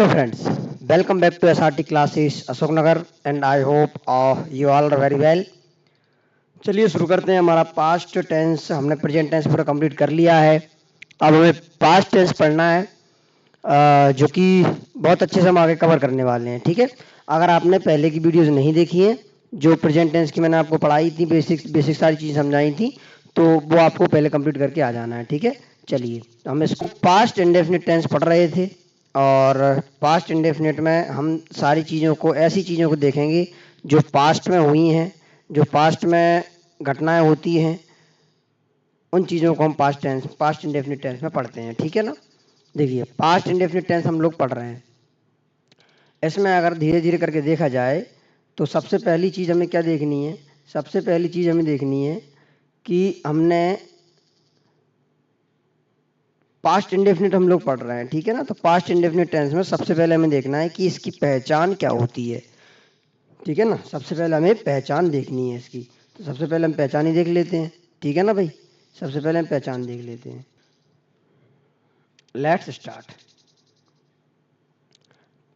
Hello friends, welcome back to SRT classes Ashok Nagar and I hope you all are very well. चलिए शुरू करते हैं। हमारा past tense हमने present tense पूरा कंप्लीट कर लिया है। अब हमें पास्ट टेंस पढ़ना है जो कि बहुत अच्छे से हम आगे कवर करने वाले हैं। ठीक है, अगर आपने पहले की वीडियोस नहीं देखी हैं जो प्रेजेंट टेंस की मैंने आपको पढ़ाई थी, बेसिक सारी चीज़ समझाई थी, तो वो आपको पहले कंप्लीट करके आ जाना है। ठीक है, चलिए हम इसको पास्ट इंडेफिनिट टेंस पढ़ रहे थे और पास्ट इंडेफिनिट में हम सारी चीज़ों को, ऐसी चीज़ों को देखेंगे जो पास्ट में हुई हैं, जो पास्ट में घटनाएं होती हैं, उन चीज़ों को हम पास्ट इंडेफिनिट टेंस में पढ़ते हैं। ठीक है ना, देखिए पास्ट इंडेफिनिट टेंस हम लोग पढ़ रहे हैं। इसमें अगर धीरे धीरे करके देखा जाए तो सबसे पहली चीज़ हमें क्या देखनी है, सबसे पहली चीज़ हमें देखनी है कि हमने पास्ट इंडेफिनिट हम लोग पढ़ रहे हैं। ठीक है ना, तो पास्ट इंडेफिनिट टेंस में सबसे पहले हमें देखना है कि इसकी पहचान क्या होती है। ठीक है ना, सबसे पहले हमें पहचान देखनी है इसकी, तो सबसे पहले हम पहचान ही देख लेते हैं। ठीक है ना भाई, सबसे पहले हम पहचान देख लेते हैं। Let's start.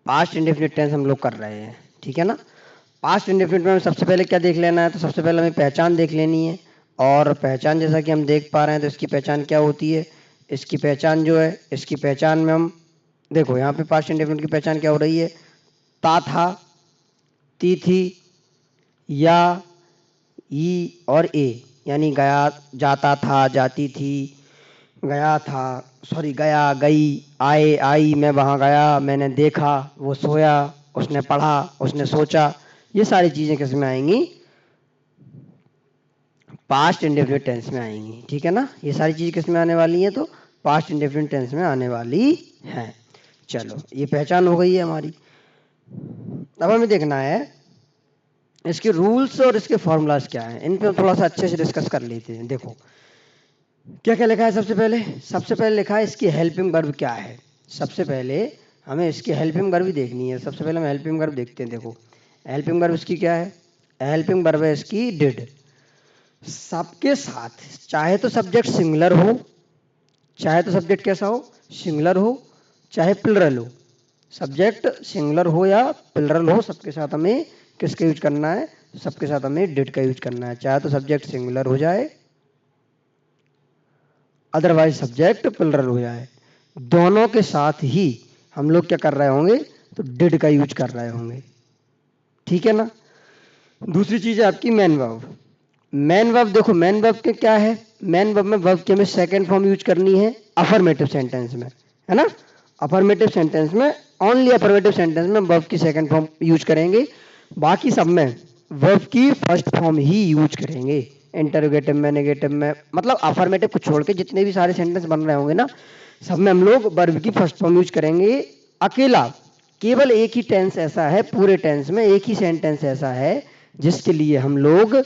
Past indefinite tense हम लोग कर रहे हैं। ठीक है ना, पास्ट इंडेफिनिट में सबसे पहले क्या देख लेना है, तो सबसे पहले हमें पहचान देख लेनी है। और पहचान जैसा कि हम देख पा रहे हैं तो इसकी पहचान क्या होती है, इसकी पहचान जो है, इसकी पहचान में हम देखो यहाँ पे पास्ट इंडेफिनिट की पहचान क्या हो रही है, ता था, ती थी, या, ई और ए, यानी गया, जाता था, जाती थी, गया था, सॉरी गया, गई, आए, आई, मैं वहाँ गया, मैंने देखा, वो सोया, उसने पढ़ा, उसने सोचा, ये सारी चीज़ें किस में आएंगी, पास्ट इंडेफिनिट टेंस में आएंगी। ठीक है ना, ये सारी चीज़ें किस में आने वाली हैं, तो पास्ट इंडेफिनिट टेंस में आने वाली हैं। चलो ये पहचान हो गई है हमारी। अब हमें देखना है इसके रूल्स और इसके फॉर्मूलाज क्या हैं, इन पे थोड़ा सा अच्छे से डिस्कस कर लेते हैं। देखो क्या क्या लिखा है, सबसे पहले लिखा है इसकी हेल्पिंग वर्ब क्या है। सबसे पहले हमें इसकी हेल्पिंग वर्ब भी देखनी है। सबसे पहले हम हेल्पिंग वर्ब देखते हैं। देखो हेल्पिंग वर्ब इसकी क्या है, हेल्पिंग वर्ब है इसकी डिड। सबके साथ, चाहे तो सब्जेक्ट सिंगुलर हो, चाहे तो सब्जेक्ट कैसा हो, सिंगुलर हो, चाहे प्लुरल हो, सब्जेक्ट सिंगुलर हो या प्लुरल हो, सबके साथ हमें किसका यूज करना है, सबके साथ हमें डिड का यूज करना है। चाहे तो सब्जेक्ट सिंगुलर हो जाए, अदरवाइज सब्जेक्ट प्लुरल हो जाए, दोनों के साथ ही हम लोग क्या कर रहे होंगे, तो डिड का यूज कर रहे होंगे। ठीक है ना, दूसरी चीज है आपकी मेन वर्ब। मेन वर्ब देखो, मेन वर्ब के क्या है, मेन वर्ब में वर्ब की हमें सेकंड फॉर्म यूज करनी है अफर्मेटिव सेंटेंस में, है ना। अफर्मेटिव सेंटेंस में, ओनली अफर्मेटिव सेंटेंस में वर्ब की सेकंड फॉर्म यूज करेंगे, बाकी सब में वर्ब की फर्स्ट फॉर्म ही यूज करेंगे। इंटरोगेटिव में, नेगेटिव में, मतलब अफर्मेटिव को छोड़ के जितने भी सारे सेंटेंस बन रहे होंगे ना, सब में हम लोग वर्ब की फर्स्ट फॉर्म यूज करेंगे। अकेला केवल एक ही टेंस ऐसा है, पूरे टेंस में एक ही सेंटेंस ऐसा है जिसके लिए हम लोग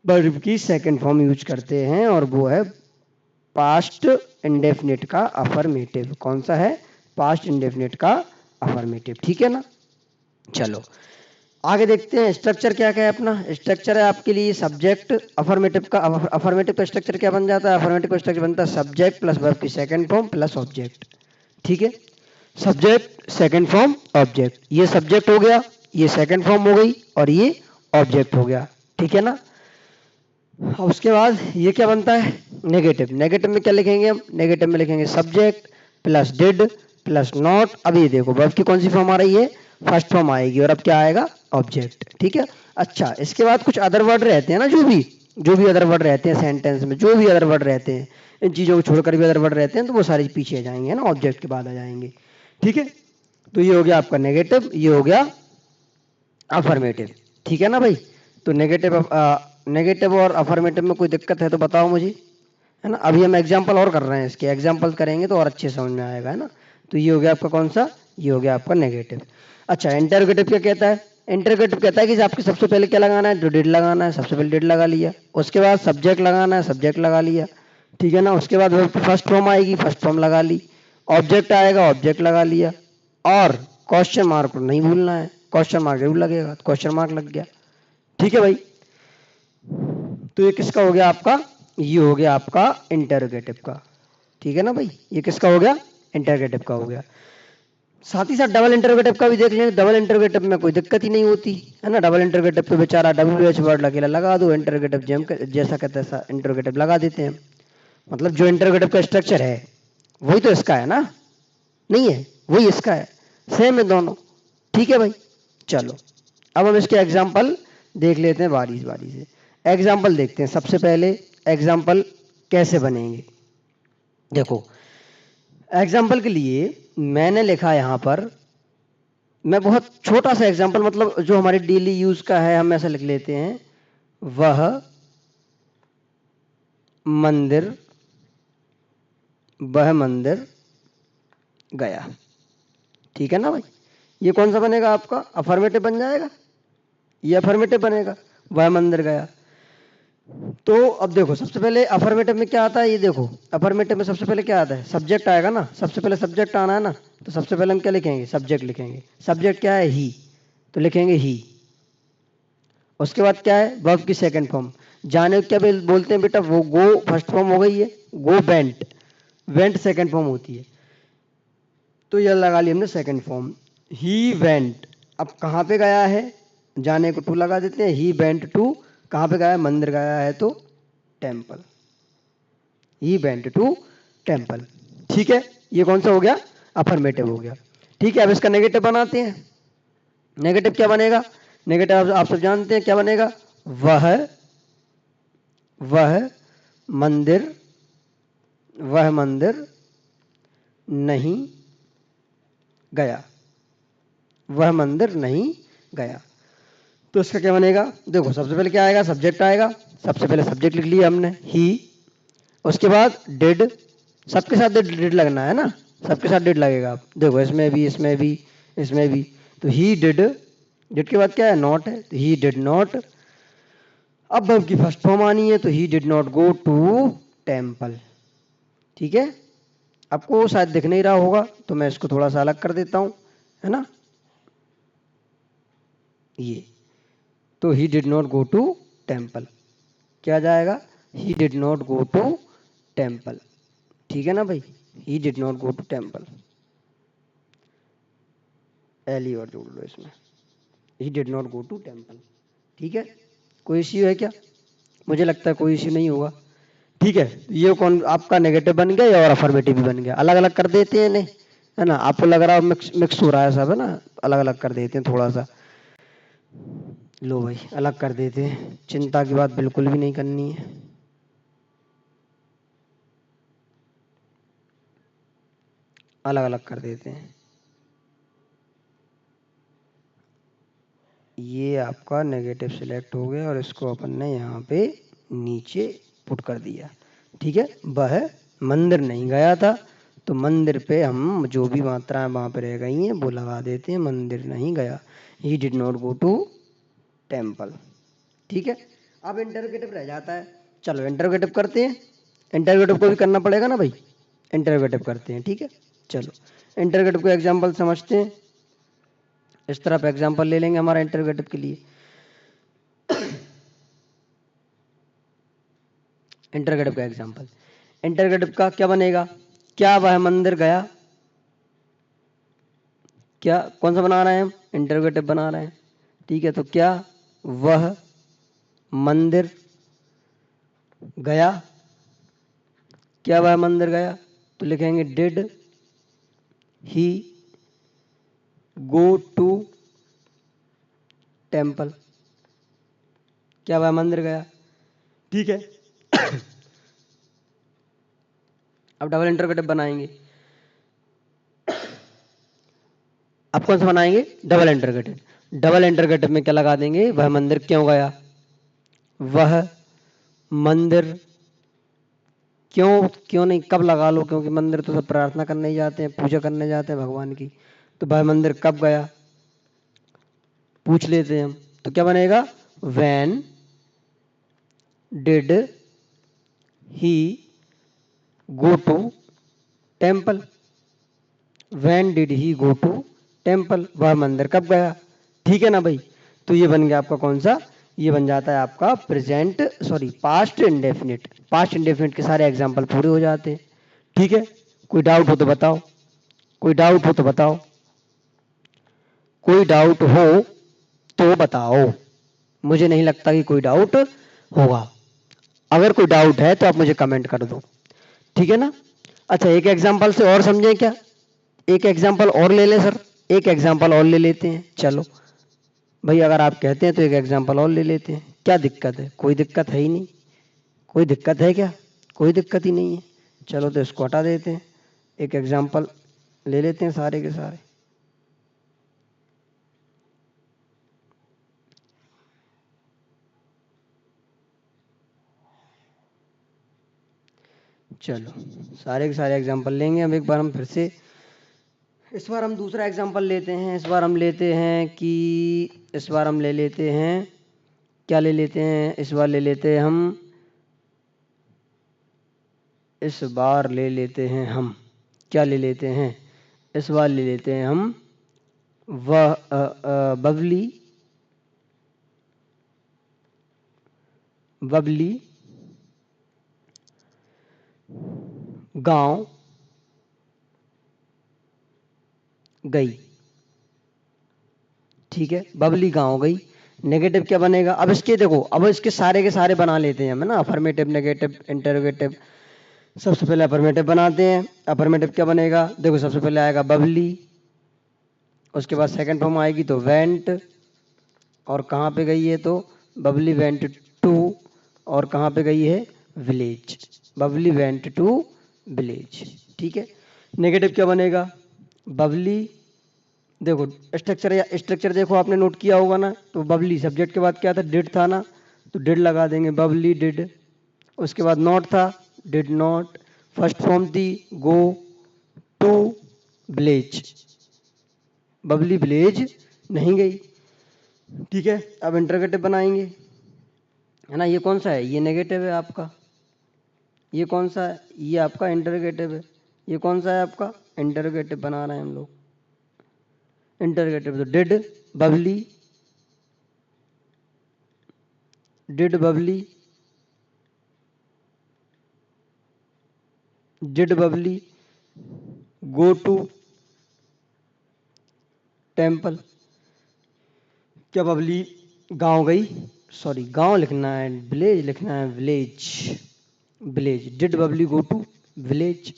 वर्ब की सेकंड फॉर्म यूज करते हैं, और वो है पास्ट इंडेफिनिट का अफर्मेटिव। कौन सा है, पास्ट इंडेफिनिट का अफर्मेटिव। ठीक है ना, चलो आगे देखते हैं स्ट्रक्चर क्या क्या है अपना। स्ट्रक्चर है आपके लिए सब्जेक्ट, अफर्मेटिव का, अफर्मेटिव का स्ट्रक्चर क्या बन जाता है, अफर्मेटिव का स्ट्रक्चर बनता है सब्जेक्ट प्लस वर्ब की सेकंड फॉर्म प्लस ऑब्जेक्ट। ठीक है, सब्जेक्ट सेकंड फॉर्म ऑब्जेक्ट, ये सब्जेक्ट हो गया, ये सेकंड फॉर्म हो गई, और ये ऑब्जेक्ट हो गया। ठीक है ना, उसके बाद ये क्या बनता है, नेगेटिव। नेगेटिव में क्या लिखेंगे हम, नेगेटिव में लिखेंगे subject plus did plus not. अब ये देखो वर्ब की कौन सी फॉर्म आ रही है, फर्स्ट फॉर्म आएगी, और अब क्या आएगा, ऑब्जेक्ट। ठीक है, अच्छा इसके बाद कुछ अदर वर्ड रहते हैं ना, जो भी अदर वर्ड रहते हैं सेंटेंस में, जो भी अदर वर्ड रहते हैं, इन चीज़ों को छोड़कर भी अदर वर्ड रहते हैं, तो वो सारे पीछे आ जाएंगे ना, ऑब्जेक्ट के बाद आ जाएंगे। ठीक है, तो ये हो गया आपका नेगेटिव, ये हो गया अफर्मेटिव। ठीक है ना भाई, तो नेगेटिव और अफर्मेटिव में कोई दिक्कत है तो बताओ मुझे, है ना। अभी हम एग्जांपल और कर रहे हैं, इसके एग्जांपल करेंगे तो और अच्छे समझ में आएगा, है ना। तो ये हो गया आपका कौन सा, ये हो गया आपका नेगेटिव। अच्छा इंटरोगेटिव क्या कहता है, इंटरोगेटिव कहता है कि आपके सबसे पहले क्या लगाना है, जो डिड लगाना है, सबसे पहले डिड लगा लिया, उसके बाद सब्जेक्ट लगाना है, सब्जेक्ट लगा लिया। ठीक है ना, उसके बाद फर्स्ट फॉर्म आएगी, फर्स्ट फॉर्म लगा ली, ऑब्जेक्ट आएगा, ऑब्जेक्ट लगा लिया, और क्वेश्चन मार्क नहीं भूलना है, क्वेश्चन मार्क जरूर लगेगा, क्वेश्चन मार्क लग गया। ठीक है भाई, तो ये किसका हो गया आपका, ये हो गया आपका इंटरोगेटिव का। ठीक है ना भाई, ये किसका हो गया, इंटरोगेटिव का हो गया। साथ ही साथ डबल इंटरोगेटिव का भी देख लें। डबल इंटरोगेटिव में कोई दिक्कत ही नहीं होती है ना। डबल इंटरोगेटिव तो बेचारा WH वर्ड अकेला लगा दो, इंटरोगेटिव जैसा का तैसा इंटरोगेटिव लगा देते हैं। मतलब जो इंटरोगेटिव का स्ट्रक्चर है वही तो इसका है ना, नहीं है, वही इसका है, सेम है दोनों। ठीक है भाई, चलो अब हम इसके एग्जाम्पल देख लेते हैं बारी बारी से। एग्जाम्पल देखते हैं। सबसे पहले एग्जाम्पल कैसे बनेंगे, देखो एग्जाम्पल के लिए मैंने लिखा यहाँ पर, मैं बहुत छोटा सा एग्जाम्पल, मतलब जो हमारे डेली यूज का है, हम ऐसा लिख लेते हैं, वह मंदिर गया। ठीक है ना भाई, ये कौन सा बनेगा आपका, अफर्मेटिव बन जाएगा, ये अफर्मेटिव बनेगा, वह मंदिर गया। तो अब देखो सबसे पहले अफर्मेटिव में क्या आता है, ये देखो अफर्मेटिव में सबसे पहले क्या आता है, सब्जेक्ट आएगा ना, सबसे पहले सब्जेक्ट आना है ना। तो सबसे पहले हम क्या लिखेंगे, सब्जेक्ट लिखेंगे। सब्जेक्ट क्या है, ही, तो लिखेंगे ही। उसके बाद क्या है, वर्ब की सेकंड फॉर्म। जाने को क्या बोलते हैं बेटा, वो गो फर्स्ट फॉर्म हो गई है, go went, went second form होती है, तो यह लगा ली हमने सेकंड फॉर्म, ही वेंट। अब कहाँ पे गया है, जाने को टू लगा देते हैं, ही वेंट टू, कहाँ पे गया है, मंदिर गया है तो temple, he went to temple. ठीक है, ये कौन सा हो गया, अफर्मेटिव हो गया। ठीक है, अब इसका नेगेटिव बनाते हैं। नेगेटिव क्या बनेगा, नेगेटिव आप सब जानते हैं क्या बनेगा, वह मंदिर, वह मंदिर नहीं गया, वह मंदिर नहीं गया। तो इसका क्या बनेगा, देखो सबसे पहले क्या आएगा, सब्जेक्ट आएगा। सबसे पहले सब्जेक्ट लिख लिया हमने, ही। उसके बाद डिड, सबके साथ डिड लगना है ना, सबके साथ डिड लगेगा। आप देखो इसमें भी, इसमें भी, इसमें भी। तो ही डिड, डिड के बाद क्या है, नॉट है, तो ही डिड नॉट। अब वर्ब की फर्स्ट फॉर्म आनी है, तो he did not go to temple. ठीक है, आपको शायद दिख नहीं रहा होगा, तो मैं इसको थोड़ा सा अलग कर देता हूं, है ना, ये। तो he did not go to temple, क्या जाएगा, he did not go to temple. ठीक है ना भाई, he did not go to temple, L E और जोड़ लो इसमें, he did not go to temple. ठीक है, कोई इश्यू है क्या, मुझे लगता है कोई इश्यू नहीं होगा। ठीक है, ये कौन आपका नेगेटिव बन गया और अफर्मेटिव भी बन गया। अलग अलग कर देते हैं इन्हें, है ना, आपको लग रहा है मिक्स मिक्स हो रहा है सब, है ना, अलग अलग कर देते हैं थोड़ा सा। लो भाई अलग कर देते हैं, चिंता की बात बिल्कुल भी नहीं करनी है। अलग अलग कर देते हैं। ये आपका नेगेटिव सिलेक्ट हो गया और इसको अपन ने यहाँ पे नीचे पुट कर दिया। ठीक है, वह मंदिर नहीं गया था, तो मंदिर पे हम जो भी मात्राएं वहाँ पे रह गई हैं वो लगा देते हैं, मंदिर नहीं गया, he did not go to temple. ठीक है, अब इंटरोगेटिव रह जाता है। चलो इंटरोगेटिव करते हैं, इंटरोगेटिव को भी करना पड़ेगा ना भाई, इंटरोगेटिव करते हैं। ठीक है, चलो इंटरोगेटिव को एग्जाम्पल समझते हैं। इस तरफ एग्जाम्पल ले लेंगे हमारा इंटरोगेटिव के लिए। इंटरोगेटिव का एग्जाम्पल, इंटरोगेटिव का क्या बनेगा, क्या वह मंदिर गया, क्या कौन सा बना रहे हैं हम, इंटरोगेटिव बना रहे हैं। ठीक है, तो क्या वह मंदिर गया, क्या वह मंदिर गया, तो लिखेंगे did he go to temple, क्या वह मंदिर गया। ठीक है, अब डबल इंटरोगेटिव बनाएंगे। अब कौन सा बनाएंगे, डबल इंटरोगेटिव। डबल इंटरोगेटिव में क्या लगा देंगे, वह मंदिर क्यों गया, वह मंदिर क्यों, क्यों नहीं, कब लगा लो, क्योंकि मंदिर तो सब प्रार्थना करने ही जाते हैं, पूजा करने जाते हैं भगवान की। तो वह मंदिर कब गया पूछ लेते हैं हम, तो क्या बनेगा, when did he go to temple, when did he go to temple, वह मंदिर कब गया। ठीक है ना भाई, तो ये बन गया आपका कौन सा, ये बन जाता है आपका present, sorry past indefinite. Past indefinite के सारे एग्जाम्पल पूरे हो जाते हैं। ठीक है, कोई डाउट हो तो बताओ, कोई डाउट हो तो बताओ। कोई डाउट हो तो बताओ, मुझे नहीं लगता कि कोई डाउट होगा। अगर कोई डाउट है तो आप मुझे कमेंट कर दो, ठीक है ना। अच्छा, एक एग्जांपल से और समझें क्या? एक एग्जांपल और ले लें सर, एक एग्जांपल और ले लेते हैं। चलो भाई, अगर आप कहते हैं तो एक एग्जांपल और ले लेते हैं। क्या दिक्कत है? कोई दिक्कत है ही नहीं। कोई दिक्कत है क्या? कोई दिक्कत ही नहीं है। चलो तो इसको हटा देते हैं, एक एग्जांपल ले लेते हैं सारे के सारे। चलो सारे के सारे एग्जांपल लेंगे। अब एक बार हम फिर से, इस बार हम दूसरा एग्जांपल लेते हैं। इस बार हम लेते हैं कि इस बार हम ले लेते हैं, क्या ले लेते हैं इस बार? ले लेते हैं हम, इस बार ले लेते हैं हम, क्या ले लेते हैं इस बार? ले लेते हैं हम वह बबली, बबली गांव गई। ठीक है, बबली गांव गई। नेगेटिव क्या बनेगा? अब इसके देखो, अब इसके सारे के सारे बना लेते हैं हम, है ना। Affirmative, negative, interrogative. सबसे पहले अफर्मेटिव बनाते हैं। अफर्मेटिव क्या बनेगा? देखो, सबसे पहले आएगा बबली, उसके बाद सेकंड फॉर्म आएगी तो वेंट, और कहाँ पे गई है? तो बबली वेंट टू, और कहाँ पे गई है? Village. Babli went to village. ठीक है। नेगेटिव क्या बनेगा? बबली, देखो स्ट्रक्चर, या स्ट्रक्चर देखो आपने नोट किया होगा ना, तो बबली सब्जेक्ट के बाद क्या था? डिड था ना, तो डिड लगा देंगे, बबली डिड। उसके बाद नॉट था, डिड नॉट। फर्स्ट फॉर्म थी go to village, Babli village नहीं गई। ठीक है, अब इंटरोगेटिव बनाएंगे, है ना। ये कौन सा है? ये नेगेटिव है आपका। ये कौन सा है? ये आपका इंटरोगेटिव है। ये कौन सा है आपका? इंटरोगेटिव बना रहे हैं हम लोग। इंटरोगेटिव तो did Babli, did Babli, did Babli go to temple. क्या बबली गांव गई? सॉरी, गांव लिखना है, विलेज लिखना है, village. Village, did Babli go to village.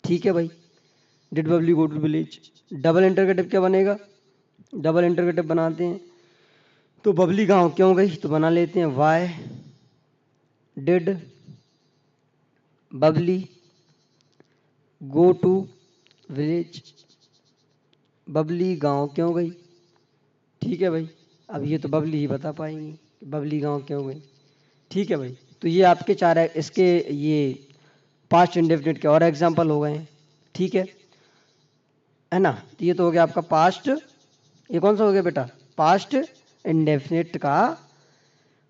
ठीक है भाई, did Babli go to village. Double interrogative क्या बनेगा? डबल इंटरगेटिव बनाते हैं, तो बबली गांव क्यों गई? तो बना लेते हैं why did Babli go to village. Babli गांव क्यों गई? ठीक है भाई, अब ये तो बबली ही बता पाएंगी कि बबली गांव क्यों गई। ठीक है भाई, तो ये आपके चार इसके ये पास्ट इंडेफिनिट के और एग्जाम्पल हो गए हैं। ठीक है ना। तो ये तो हो गया आपका पास्ट, ये कौन सा हो गया बेटा? पास्ट इंडेफिनिट का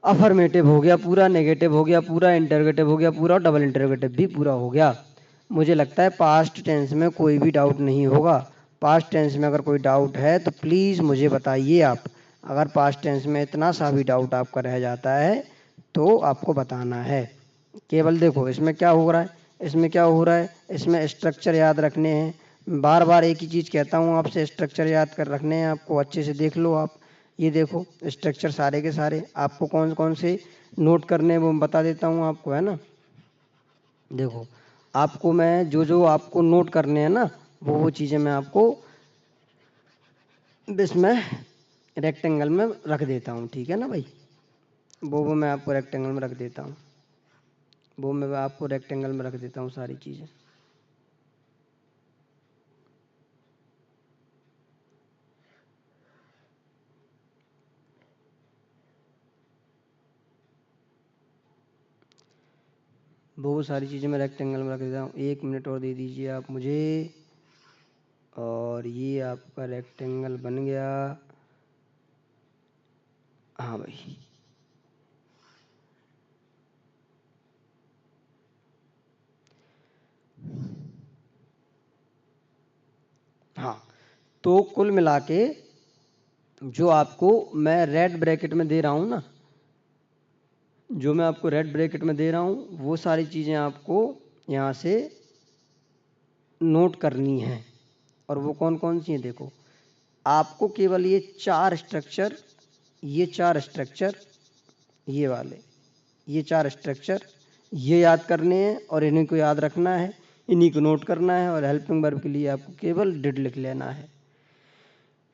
अफर्मेटिव हो गया पूरा, नेगेटिव हो गया पूरा, इंटरोगेटिव हो गया पूरा, और डबल इंटरोगेटिव भी पूरा हो गया। मुझे लगता है पास्ट टेंस में कोई भी डाउट नहीं होगा। पास्ट टेंस में अगर कोई डाउट है तो प्लीज़ मुझे बताइए आप। अगर पास्ट टेंस में इतना सा भी डाउट आपका रह जाता है तो आपको बताना है। केवल देखो इसमें क्या हो रहा है, इसमें क्या हो रहा है, इसमें स्ट्रक्चर याद रखने हैं। बार बार एक ही चीज़ कहता हूँ आपसे, स्ट्रक्चर याद कर रखने हैं आपको। अच्छे से देख लो आप, ये देखो स्ट्रक्चर सारे के सारे आपको कौन कौन से नोट करने हैं वो मैं बता देता हूँ आपको, है ना। देखो, आपको मैं जो जो आपको नोट करने हैं ना, वो चीज़ें मैं आपको इसमें रेक्टेंगल में रख देता हूँ। ठीक है ना भाई, वो मैं आपको रेक्टेंगल में रख देता हूँ, वो मैं आपको रेक्टेंगल में रख देता हूँ सारी चीज़ें। वो सारी चीज़ें मैं रेक्टेंगल में रख देता हूँ। 1 मिनट और दे दीजिए आप मुझे, और ये आपका रेक्टेंगल बन गया। हाँ भाई, हाँ। तो कुल मिला के जो आपको मैं रेड ब्रैकेट में दे रहा हूँ ना, जो मैं आपको रेड ब्रैकेट में दे रहा हूँ, वो सारी चीज़ें आपको यहाँ से नोट करनी है। और वो कौन कौन सी हैं? देखो, आपको केवल ये चार स्ट्रक्चर, ये वाले, ये चार स्ट्रक्चर ये याद करने हैं और इन्हीं को याद रखना है, इन्हीं को नोट करना है और हेल्पिंग वर्ब के लिए आपको केवल डिड लिख लेना है।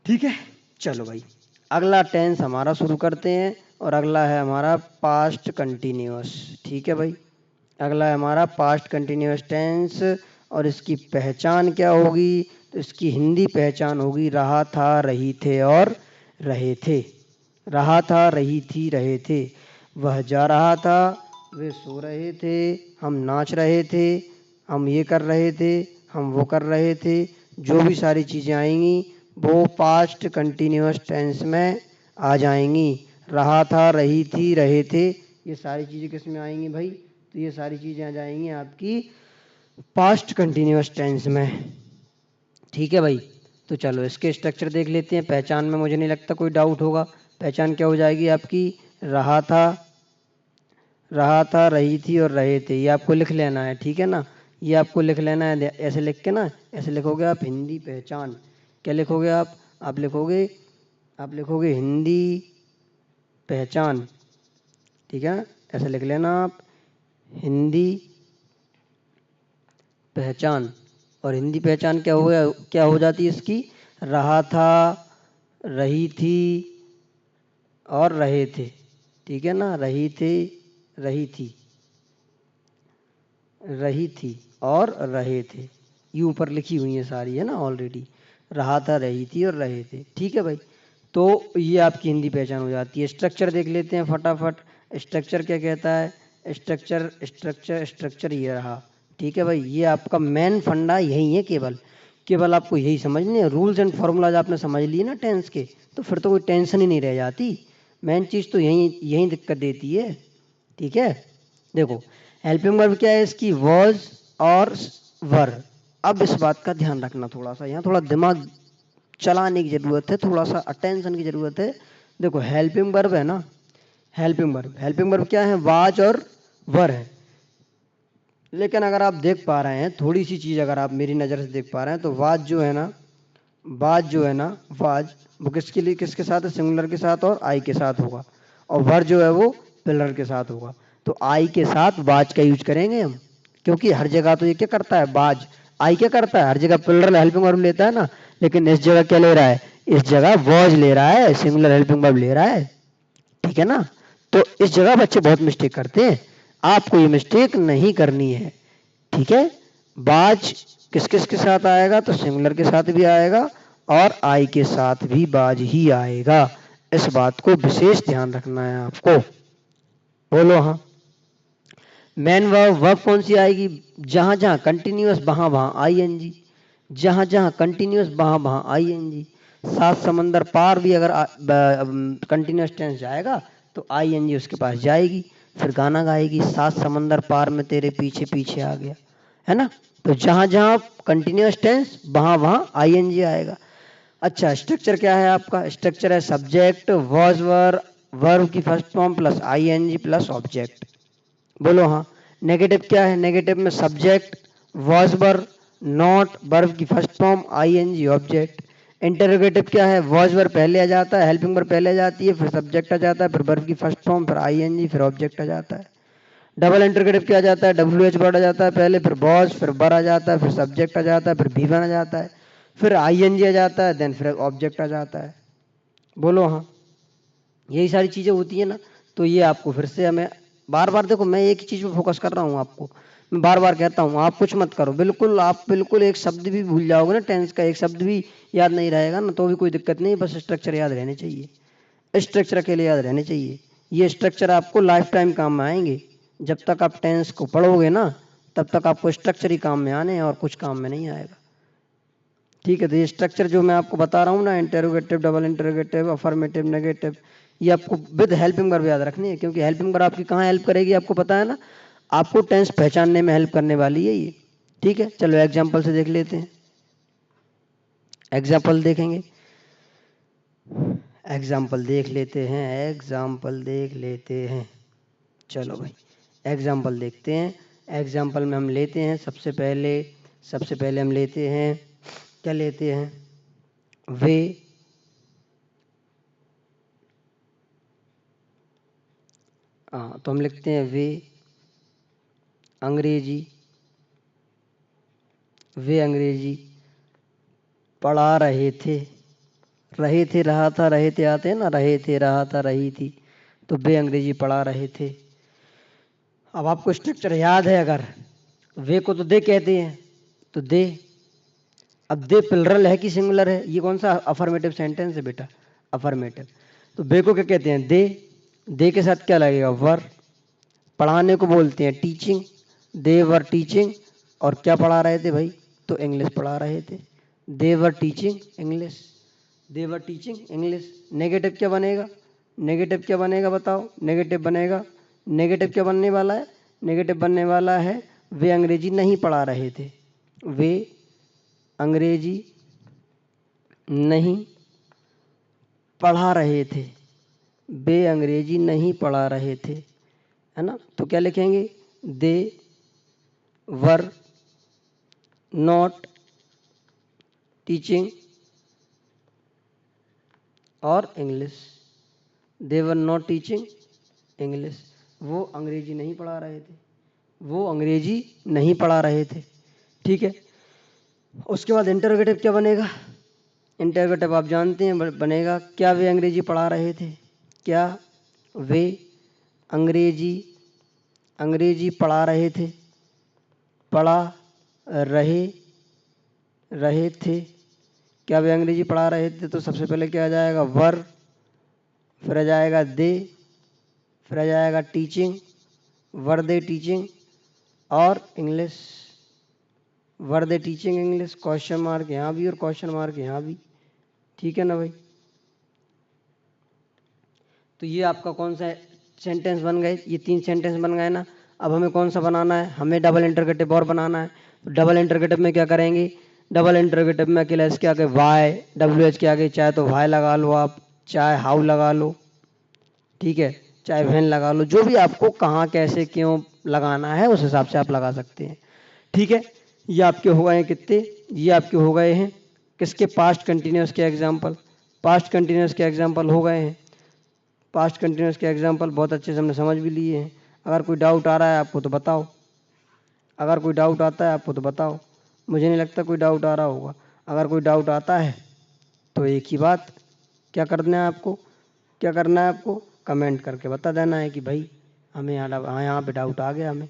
ठीक है, चलो भाई अगला टेंस हमारा शुरू करते हैं और अगला है हमारा पास्ट कंटिन्यूअस। ठीक है भाई, अगला है हमारा पास्ट कंटिन्यूअस टेंस और इसकी पहचान क्या होगी? तो इसकी हिंदी पहचान होगी रहा था, रही थे और रहे थे। रहा था, रही थी, रहे थे। वह जा रहा था, वे सो रहे थे, हम नाच रहे थे, हम ये कर रहे थे, हम वो कर रहे थे। जो भी सारी चीज़ें आएंगी वो पास्ट कंटिन्यूअस टेंस में आ जाएंगी। रहा था, रही थी, रहे थे, ये सारी चीज़ें किस में आएंगी भाई? तो ये सारी चीज़ें आ जाएंगी आपकी पास्ट कंटिन्यूअस टेंस में। ठीक है भाई, तो चलो इसके स्ट्रक्चर देख लेते हैं। पहचान में मुझे नहीं लगता कोई डाउट होगा। पहचान क्या हो जाएगी आपकी? रहा था, रही थी और रहे थे। ये आपको लिख लेना है, ठीक है ना? ये आपको लिख लेना है, ऐसे लिख के ना, ऐसे लिखोगे आप हिंदी पहचान। क्या लिखोगे आप? आप लिखोगे हिंदी पहचान। ठीक है, ऐसे लिख लेना आप हिंदी पहचान। और हिंदी पहचान क्या हो जाती है इसकी? रहा था, रही थी और रहे थे। ठीक है ना, रही थी और रहे थे। ये ऊपर लिखी हुई है सारी, है ना ऑलरेडी। रहा था, रही थी और रहे थे। ठीक है भाई, तो ये आपकी हिंदी पहचान हो जाती है। स्ट्रक्चर देख लेते हैं फटाफट। स्ट्रक्चर क्या कहता है? स्ट्रक्चर ये रहा। ठीक है भाई, ये आपका मेन फंडा यही है। केवल आपको यही समझने हैं। रूल्स एंड फॉर्मूलाज आपने समझ लिए ना टेंस के, तो फिर तो कोई टेंशन ही नहीं रह जाती। मेन चीज़ तो यही दिक्कत देती है। ठीक है, देखो हेल्पिंग वर्ब क्या है इसकी? वॉज और वर। अब इस बात का ध्यान रखना, थोड़ा सा यहाँ थोड़ा दिमाग चलाने की ज़रूरत है, थोड़ा सा अटेंशन की ज़रूरत है। देखो हेल्पिंग वर्ब है ना, हेल्पिंग वर्ब क्या है? वाज और वर है। लेकिन अगर आप देख पा रहे हैं, थोड़ी सी चीज़ अगर आप मेरी नज़र से देख पा रहे हैं, तो वाज जो है ना, वाज वो किसके लिए, किसके साथ है? सिंगुलर के साथ और आई के साथ होगा। और वर जो है वो प्लुरल के साथ होगा। तो आई के साथ वाज का यूज करेंगे हम, क्योंकि हर जगह तो ये क्या करता है? वाज। आई क्या करता है? हर जगह प्लुरल हेल्पिंग वर्ब लेता है ना, लेकिन इस जगह क्या ले रहा है? इस जगह वॉज ले रहा है, सिंगुलर हेल्पिंग वर्ब ले रहा है। ठीक है ना? तो इस जगह बच्चे बहुत मिस्टेक करते हैं, आपको ये मिस्टेक नहीं करनी है। ठीक है, बाज किस किस के साथ आएगा? तो सिंगुलर के साथ भी आएगा और आई के साथ भी बाज ही आएगा। इस बात को विशेष ध्यान रखना है आपको। बोलो हाँ। मेन वर्ब कौन सी आएगी? जहां जहां कंटिन्यूअस वहां वहां आईएनजी। जहां जहां कंटिन्यूअस वहां वहां आईएनजी। सात समंदर पार भी अगर कंटिन्यूअस टेंस जाएगा तो आईएनजी उसके पास जाएगी। फिर गाना गाएगी, सात समंदर पार में तेरे पीछे पीछे आ गया, है ना? तो जहां जहां कंटिन्यूअस टेंस वहां वहां आईएनजी आएगा। अच्छा, स्ट्रक्चर क्या है आपका? स्ट्रक्चर है सब्जेक्ट, वॉज वर, वर्ब की first form plus ING plus object. बोलो हाँ। नेगेटिव क्या है? नेगेटिव में subject, was were, not, verb की first form, ING, object. Interrogative क्या है? वॉज वर पहले आ जाता है, हेल्पिंग वर्ब पहले आ जाती है, फिर सब्जेक्ट आ जाता है, फिर वर्ब की फर्स्ट फॉर्म, फिर आईएनजी, फिर ऑब्जेक्ट आ जाता है। डबल इंटरोगेटिव क्या आ जाता है? डब्ल्यू एच वर्ड आ जाता है पहले, फिर वॉज, फिर वर आ जाता है, फिर सब्जेक्ट आ जाता है, फिर भी वन आ जाता है, फिर आईएनजी आ जाता है, देन फिर ऑब्जेक्ट आ जाता है। बोलो हाँ। यही सारी चीज़ें होती है ना। तो ये आपको फिर से हमें बार बार, देखो मैं एक ही चीज़ पे फोकस कर रहा हूँ आपको, मैं बार बार कहता हूँ आप कुछ मत करो। बिल्कुल आप बिल्कुल एक शब्द भी भूल जाओगे ना, टेंस का एक शब्द भी याद नहीं रहेगा ना, तो भी कोई दिक्कत नहीं, बस स्ट्रक्चर याद रहने चाहिए। स्ट्रक्चर अकेले याद रहने चाहिए। ये स्ट्रक्चर आपको लाइफ टाइम काम में आएंगे। जब तक आप टेंस को पढ़ोगे ना, तब तक आपको स्ट्रक्चर ही काम में आने हैं और कुछ काम में नहीं आएगा। ठीक है, तो ये स्ट्रक्चर जो मैं आपको बता रहा हूँ ना, interrogative, double interrogative, affirmative, negative, ये आपको विद हेल्पिंग वर्ब याद रखनी है, क्योंकि हेल्पिंग वर्ब आपकी कहाँ हेल्प करेगी आपको पता है ना, आपको टेंस पहचानने में हेल्प करने वाली है ये। ठीक है, चलो एग्जाम्पल से देख लेते हैं। एग्जाम्पल देखेंगे, एग्जाम्पल देख लेते हैं। चलो भाई एग्जाम्पल देखते हैं। एग्जाम्पल में हम लेते हैं सबसे पहले हम लेते हैं, क्या लेते हैं? वे हाँ, तो हम लिखते हैं वे अंग्रेजी पढ़ा रहे थे। रहा था, रहे थे आते हैं ना, रहे थे, रहा था, रही थी, तो वे अंग्रेजी पढ़ा रहे थे। अब आपको स्ट्रक्चर याद है अगर, वे को तो दे कहते हैं, तो दे। अब दे प्लुरल है कि सिंगुलर है? ये कौन सा अफर्मेटिव सेंटेंस है बेटा? अफर्मेटिव। तो वे को क्या कहते हैं? दे के साथ क्या लगेगा? वर। पढ़ाने को बोलते हैं टीचिंग। They were teaching. और क्या पढ़ा रहे थे भाई? तो इंग्लिश पढ़ा रहे थे। They were teaching English. They were teaching English. Negative क्या बनेगा? नेगेटिव क्या बनेगा बताओ? नेगेटिव बनेगा, नेगेटिव क्या बनने वाला है? नेगेटिव बनने वाला है वे अंग्रेजी नहीं पढ़ा रहे थे। वे अंग्रेजी नहीं पढ़ा रहे थे। वे अंग्रेजी नहीं पढ़ा रहे थे, है ना? तो क्या लिखेंगे? दे वर नॉट टीचिंग और English. They were not teaching English. वो अंग्रेजी नहीं पढ़ा रहे थे। वो अंग्रेजी नहीं पढ़ा रहे थे। ठीक है। उसके बाद इंटरोगेटिव क्या बनेगा? इंटरोगेटिव आप जानते हैं बनेगा, क्या वे अंग्रेजी पढ़ा रहे थे? क्या वे अंग्रेजी पढ़ा रहे थे? पढ़ा रहे थे। क्या वे अंग्रेजी पढ़ा रहे थे? तो सबसे पहले क्या आ जाएगा? वर, फिर आ जाएगा दे, फिर आ जाएगा टीचिंग, वर दे टीचिंग और इंग्लिश। वर दे टीचिंग इंग्लिश, क्वेश्चन मार्क यहाँ भी और क्वेश्चन मार्क यहाँ भी। ठीक है ना भाई? तो ये आपका कौन सा सेंटेंस बन गए? ये 3 सेंटेंस बन गए ना। अब हमें कौन सा बनाना है? हमें डबल इंटरोगेटिव और बनाना है। तो डबल इंटरोगेटिव में क्या करेंगे? डबल इंटरोगेटिव में अकेला इसके आगे वाई, डब्ल्यू एच के आगे चाहे तो वाई लगा लो आप, चाहे हाउ लगा लो, ठीक है, चाहे व्हेन लगा लो, जो भी आपको कहाँ कैसे क्यों लगाना है उस हिसाब से आप लगा सकते हैं। ठीक है। ये आपके हो गए हैं कितने? ये आपके हो गए हैं किसके? पास्ट कंटिन्यूस के एग्जाम्पल। पास्ट कंटिन्यूस के एग्जाम्पल हो गए हैं। पास्ट कंटिन्यूस के एग्जाम्पल बहुत अच्छे से हमने समझ भी लिए हैं। अगर कोई डाउट आ रहा है आपको तो बताओ। अगर कोई डाउट आता है आपको तो बताओ। मुझे नहीं लगता कोई डाउट आ रहा होगा। अगर कोई डाउट आता है तो एक ही बात, क्या करना है आपको? क्या करना है आपको? कमेंट करके बता देना है कि भाई हमें यहाँ पे डाउट आ गया हमें।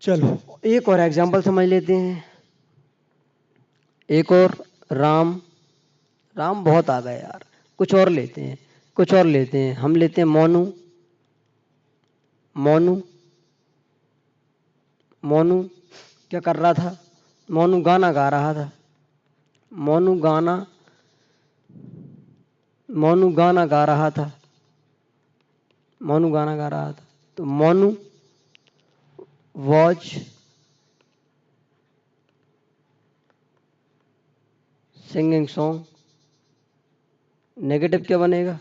चलो एक और एग्जाम्पल समझ लेते हैं। एक और राम बहुत आ गए यार। कुछ और लेते हैं, हम लेते हैं मोनू। मोनू क्या कर रहा था? मोनू गाना गा रहा था। मोनू गाना गा रहा था। तो Monu watch singing song. Negative क्या बनेगा?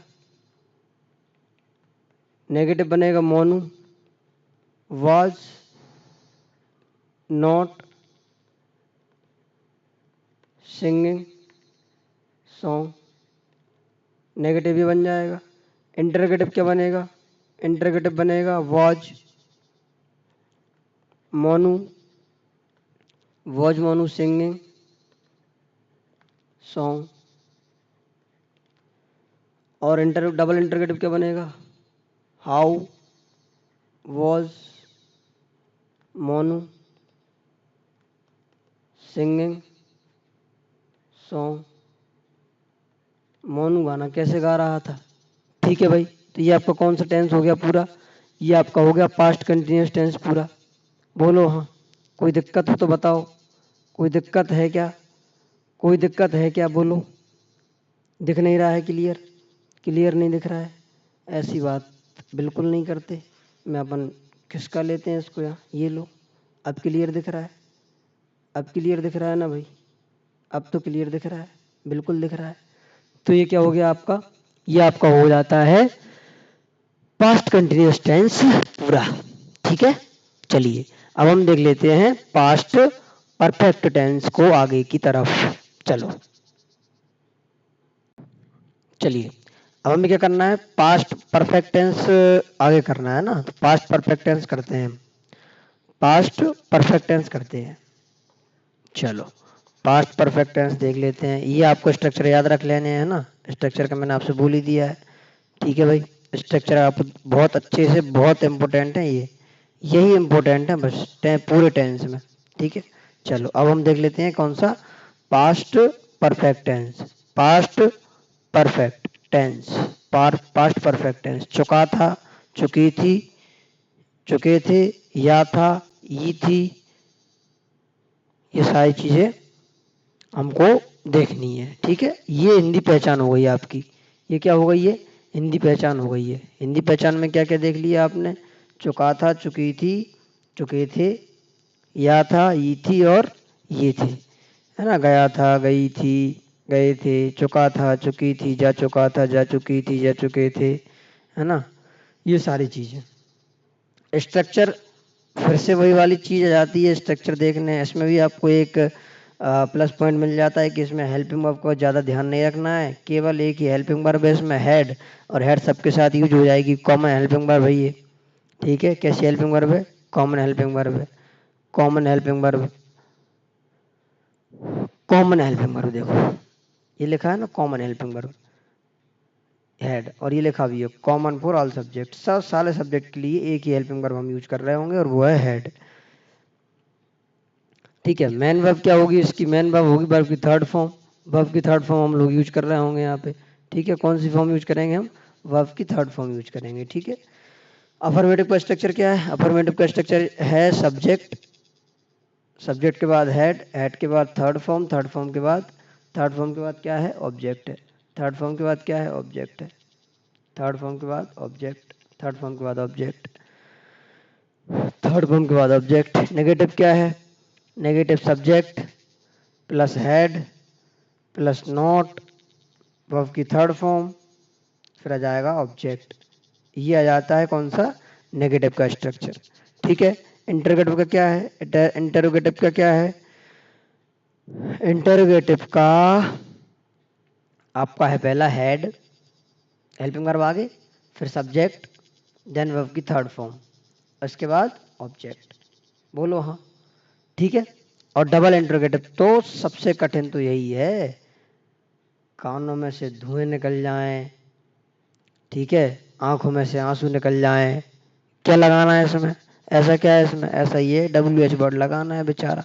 नेगेटिव बनेगा Monu was not singing song. Negative भी बन जाएगा। इंटरोगेटिव क्या बनेगा? इंटरोगेटिव बनेगा वॉज मोनू सिंगिंग सॉन्ग। और डबल इंटरोगेटिव क्या बनेगा? How was Monu singing song. Monu गाना कैसे गा रहा था। ठीक है भाई। तो ये आपका कौन सा टेंस हो गया पूरा? ये आपका हो गया पास्ट कंटिन्यूस टेंस पूरा। बोलो हाँ। कोई दिक्कत हो तो बताओ। कोई दिक्कत है क्या? कोई दिक्कत है क्या? बोलो। दिख नहीं रहा है क्लियर? क्लियर नहीं दिख रहा है? ऐसी बात बिल्कुल नहीं करते। मैं अपन किसका लेते हैं इसको यहाँ, ये लो। अब क्लियर दिख रहा है? अब क्लियर दिख रहा है ना भाई? अब तो क्लियर दिख रहा है, बिल्कुल दिख रहा है। तो ये क्या हो गया आपका? ये आपका हो जाता है पास्ट कंटिन्यूस टेंस पूरा। ठीक है। चलिए अब हम देख लेते हैं पास्ट परफेक्ट टेंस को आगे की तरफ। चलो चलिए अब हमें क्या करना है, पास्ट परफेक्ट टेंस आगे करना है ना, तो पास्ट परफेक्ट टेंस करते हैं, पास्ट परफेक्ट टेंस करते हैं। चलो पास्ट परफेक्ट टेंस देख लेते हैं। ये आपको स्ट्रक्चर याद रख लेने हैं ना, स्ट्रक्चर का मैंने आपसे बोल ही दिया है। ठीक है भाई, स्ट्रक्चर आप बहुत अच्छे से, बहुत इंपॉर्टेंट है ये, यही इंपॉर्टेंट है बस पूरे टेंस में। ठीक है, चलो अब हम देख लेते हैं कौन सा, past perfect tense. Past perfect tense, past perfect tense, चुका था, चुकी थी, चुके थे, या था, ये थी, ये सारी चीजें हमको देखनी है। ठीक है, ये हिंदी पहचान हो गई आपकी। ये क्या हो गई है, हिंदी पहचान हो गई है। हिंदी पहचान में क्या क्या देख लिया आपने, चुका था, चुकी थी, चुके थे, या था, ये थी और ये थे, है ना। गया था, गई थी, गए थे, चुका था, चुकी थी, जा चुका था, जा चुकी थी, जा चुके थे, है ना। ये सारी चीजें स्ट्रक्चर, फिर से वही वाली चीज आ जाती है स्ट्रक्चर देखने। इसमें भी आपको एक प्लस पॉइंट मिल जाता है कि इसमें हेल्पिंग वर्ब को ज़्यादा ध्यान नहीं रखना है, केवल एक ही हेल्पिंग वर्ब है इसमें, हेड, और हेड सबके साथ यूज हो जाएगी, कॉमन हेल्पिंग वर्ब है ये। ठीक है, कैसी हेल्पिंग वर्ब है, कॉमन हेल्पिंग वर्ब है, common helping verb, common helping verb. देखो ये लिखा है ना कॉमन हेल्पिंग वर्ब, हेड, और ये लिखा भी है कॉमन फॉर ऑल सब्जेक्ट, सब सारे सब्जेक्ट के लिए एक ही हेल्पिंग वर्ब हम यूज कर रहे होंगे और वो है हेड। ठीक है, मेन वर्ब क्या होगी इसकी, मेन वर्ब होगी वर्ब की थर्ड फॉर्म। वर्ब की थर्ड फॉर्म हम लोग यूज कर रहे होंगे यहाँ पे। ठीक है, कौन सी फॉर्म यूज करेंगे हम, वर्ब की थर्ड फॉर्म यूज करेंगे। ठीक है, अफर्मेटिव का स्ट्रक्चर क्या है, अफर्मेटिव का स्ट्रक्चर है सब्जेक्ट, सब्जेक्ट के बाद हेड, हेड के बाद थर्ड फॉर्म, थर्ड फॉर्म के बाद, थर्ड फॉर्म के बाद क्या है, ऑब्जेक्ट है, थर्ड फॉर्म के बाद क्या है, ऑब्जेक्ट है, थर्ड फॉर्म के बाद ऑब्जेक्ट, थर्ड फॉर्म के बाद ऑब्जेक्ट, थर्ड फॉर्म के बाद ऑब्जेक्ट। नेगेटिव क्या है, negative subject plus head plus not, verb की थर्ड फॉर्म, फिर आ जाएगा ऑब्जेक्ट। ये आ जाता है कौन सा, नेगेटिव का स्ट्रक्चर। ठीक है, इंटरोगेटिव का क्या है, इंटरोगेटिव का क्या है, इंटरोगेटिव का आपका है पहला हेड, हेल्पिंग वर्ब आगे, फिर सब्जेक्ट, देन वर्ब की थर्ड फॉर्म, उसके बाद ऑब्जेक्ट। बोलो हाँ, ठीक है। और डबल इंटरोगेटिव तो सबसे कठिन तो यही है, कानों में से धुएं निकल जाएं, ठीक है, आंखों में से आंसू निकल जाएं, क्या लगाना है इसमें, ऐसा क्या है इसमें, ऐसा ये WH वर्ड लगाना है बेचारा।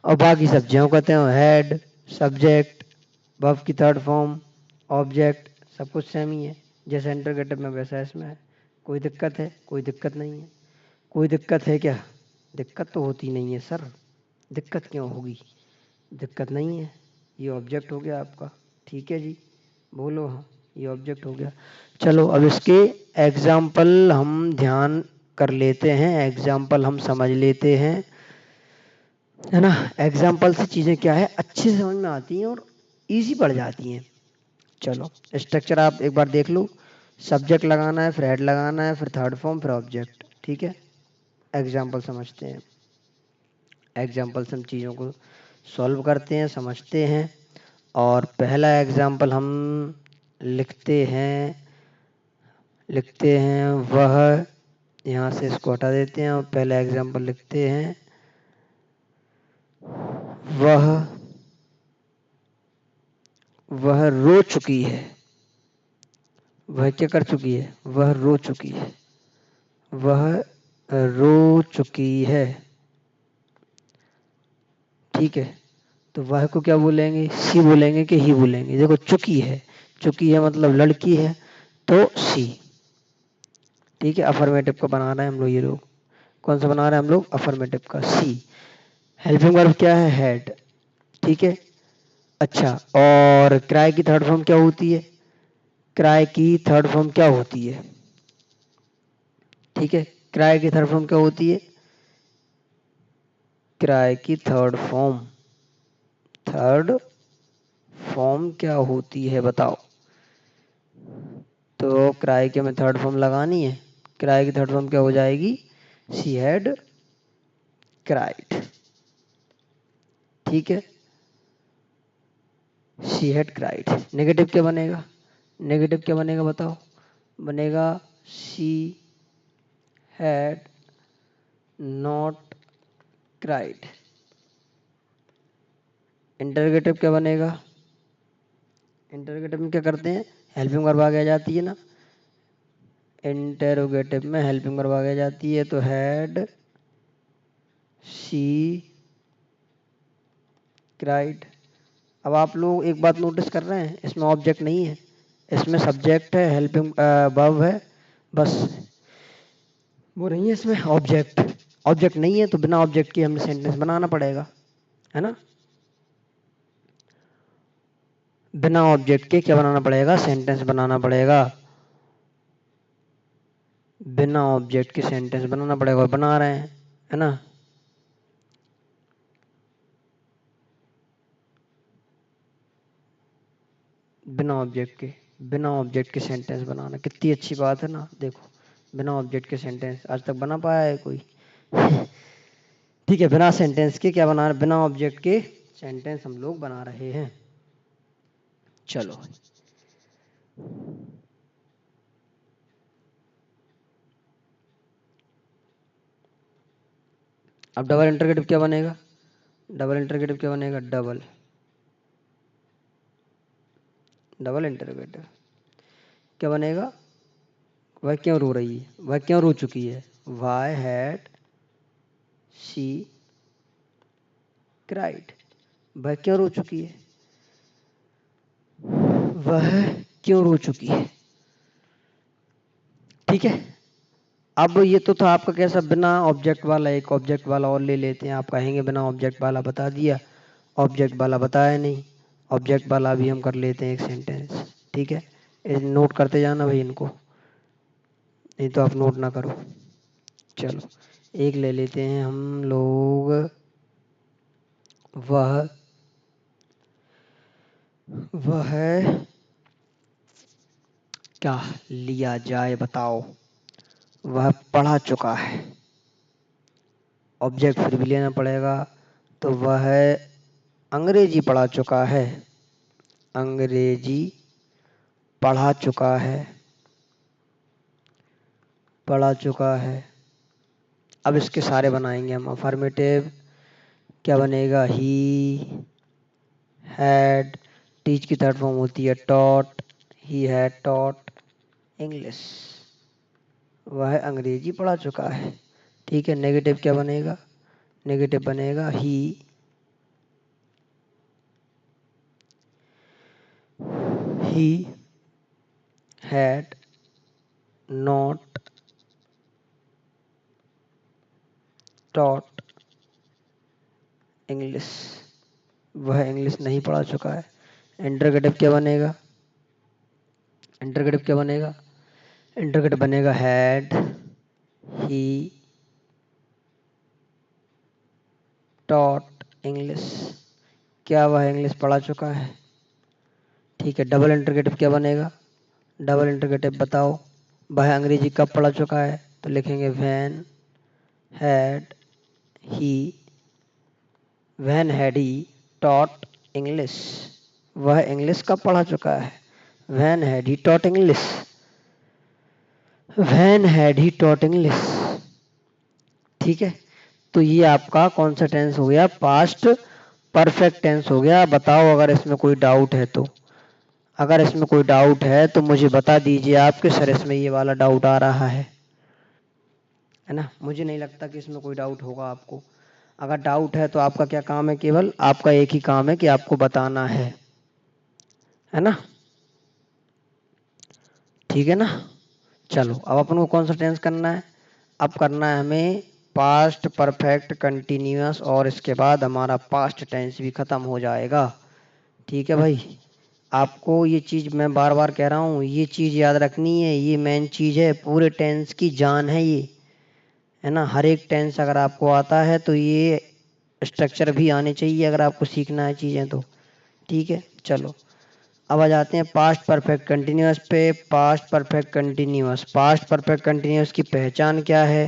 और बाकी सब ज्यों कहते हो, हेड, सब्जेक्ट, वर्ब की थर्ड फॉर्म, ऑब्जेक्ट, सब कुछ सेम ही है, जैसे इंटरोगेटिव में वैसा इसमें है। कोई दिक्कत है, कोई दिक्कत नहीं है, कोई दिक्कत है क्या, दिक्कत तो होती नहीं है सर, दिक्कत क्यों होगी, दिक्कत नहीं है। ये ऑब्जेक्ट हो गया आपका, ठीक है जी, बोलो हाँ, ये ऑब्जेक्ट हो गया। चलो अब इसके एग्जाम्पल हम ध्यान कर लेते हैं, एग्जाम्पल हम समझ लेते हैं, है ना। एग्जाम्पल से चीज़ें क्या है अच्छे से समझ में आती हैं और इजी पड़ जाती हैं। चलो स्ट्रक्चर आप एक बार देख लो, सब्जेक्ट लगाना है, फिर हेड लगाना है, फिर थर्ड फॉर्म, फिर ऑब्जेक्ट। ठीक है, एग्जाम्पल समझते हैं, एग्जाम्पल से हम चीज़ों को सॉल्व करते हैं, समझते हैं। और पहला एग्जाम्पल हम लिखते हैं, लिखते हैं वह, यहाँ से इसको हटा देते हैं और पहला एग्जाम्पल लिखते हैं, वह, वह रो चुकी है, वह क्या कर चुकी है, वह रो चुकी है, वह रो चुकी है। ठीक है, तो वह को क्या बोलेंगे, सी बोलेंगे कि ही बोलेंगे, देखो चुकी है, चुकी है मतलब लड़की है, तो सी। ठीक है, अफर्मेटिव का बना रहे हैं हम लोग, ये लोग कौन सा बना रहे हैं हम लोग, अफर्मेटिव का, सी। हेल्पिंग वर्ब क्या है, हेड। ठीक है, अच्छा, और क्राई की थर्ड फॉर्म क्या होती है, क्राई की थर्ड फॉर्म क्या होती है, ठीक है, क्राई की थर्ड फॉर्म क्या होती है, क्राई की थर्ड फॉर्म, थर्ड फॉर्म क्या होती है बताओ। तो क्राई के में थर्ड फॉर्म लगानी है, क्राई की थर्ड फॉर्म क्या हो जाएगी, शी हैड क्राइड। ठीक है, शी हैड क्राइड। नेगेटिव क्या बनेगा, नेगेटिव क्या बनेगा बताओ? बनेगा she had not cried. Interrogative क्या बनेगा? इंटरोगेटिव में क्या करते हैं? हेल्पिंग वर्ब आगे आ जाती है ना। इंटरोगेटिव में हेल्पिंग वर्ब आगे आ जाती है, तो हैड शी क्राइड। अब आप लोग एक बात नोटिस कर रहे हैं, इसमें ऑब्जेक्ट नहीं है, इसमें सब्जेक्ट है, हेल्पिंग वर्ब है, बस वो नहीं है इसमें ऑब्जेक्ट। ऑब्जेक्ट नहीं है तो बिना ऑब्जेक्ट के हमें सेंटेंस बनाना पड़ेगा, है ना। बिना ऑब्जेक्ट के क्या बनाना पड़ेगा? सेंटेंस बनाना पड़ेगा। बिना ऑब्जेक्ट के सेंटेंस बनाना पड़ेगा और बना रहे हैं, है ना। बिना ऑब्जेक्ट के सेंटेंस बनाना कितनी अच्छी बात है ना। देखो, बिना ऑब्जेक्ट के सेंटेंस आज तक बना पाया है कोई? ठीक है, बिना सेंटेंस के क्या बना, बिना ऑब्जेक्ट के सेंटेंस हम लोग बना रहे हैं। चलो, अब डबल इंटरगेटिव क्या बनेगा? डबल इंटरगेटिव क्या बनेगा? डबल इंटरगेटिव क्या बनेगा? वह क्यों रो रही है? वह क्यों रो चुकी है? Why had she cried. वह क्यों रो चुकी है? वह क्यों रो चुकी है? ठीक है। अब ये तो था आपका कैसा, बिना ऑब्जेक्ट वाला। एक ऑब्जेक्ट वाला और ले लेते हैं। आप कहेंगे बिना ऑब्जेक्ट वाला बता दिया, ऑब्जेक्ट वाला बताया नहीं। ऑब्जेक्ट वाला भी हम कर लेते हैं एक सेंटेंस, ठीक है। नोट करते जाना भाई इनको, नहीं तो आप नोट ना करो। चलो, एक ले लेते हैं हम लोग। वह वह क्या लिया जाए बताओ? वह पढ़ा चुका है। ऑब्जेक्ट फिर भी लेना पड़ेगा, तो वह अंग्रेजी पढ़ा चुका है। अंग्रेजी पढ़ा चुका है, पढ़ा चुका है। अब इसके सारे बनाएंगे हम। अफर्मेटिव क्या बनेगा? ही हैड, टीच की थर्ड फॉर्म होती है taught. He had taught English. वह अंग्रेजी पढ़ा चुका है, ठीक है। नेगेटिव क्या बनेगा? नेगेटिव बनेगा ही हैड नॉट टॉट इंग्लिश। वह इंग्लिश नहीं पढ़ा चुका है। इंटरगेटिव क्या बनेगा? इंटरगेटिव क्या बनेगा? इंटरगेटिव बनेगा हैड ही टॉट इंग्लिश। क्या वह इंग्लिश पढ़ा चुका है? ठीक है। डबल इंटरगेटिव क्या बनेगा? डबल इंटरगेटिव बताओ, वह अंग्रेजी कब पढ़ा चुका है? तो लिखेंगे had he when had he taught English. वह इंग्लिश कब पढ़ा चुका है? When had he taught English. When had he taught English, ठीक है। तो ये आपका कौन सा टेंस हो गया? पास्ट परफेक्ट टेंस हो गया। बताओ अगर इसमें कोई डाउट है तो। अगर इसमें कोई डाउट है तो मुझे बता दीजिए आपके सर, इसमें ये वाला डाउट आ रहा है ना। मुझे नहीं लगता कि इसमें कोई डाउट होगा आपको। अगर डाउट है तो आपका क्या काम है? केवल आपका एक ही काम है कि आपको बताना है ना। ठीक है ना। चलो, अब अपन को कौन सा टेंस करना है? अब करना है हमें पास्ट परफेक्ट कंटिन्यूअस, और इसके बाद हमारा पास्ट टेंस भी खत्म हो जाएगा। ठीक है भाई, आपको ये चीज़ मैं बार बार कह रहा हूँ, ये चीज़ याद रखनी है। ये मेन चीज़ है, पूरे टेंस की जान है ये, है ना। हर एक टेंस अगर आपको आता है तो ये स्ट्रक्चर भी आने चाहिए, अगर आपको सीखना है चीज़ें तो। ठीक है, चलो अब आ जाते हैं पास्ट परफेक्ट कंटिन्यूअस पे। पास्ट परफेक्ट कंटिन्यूअस की पहचान क्या है?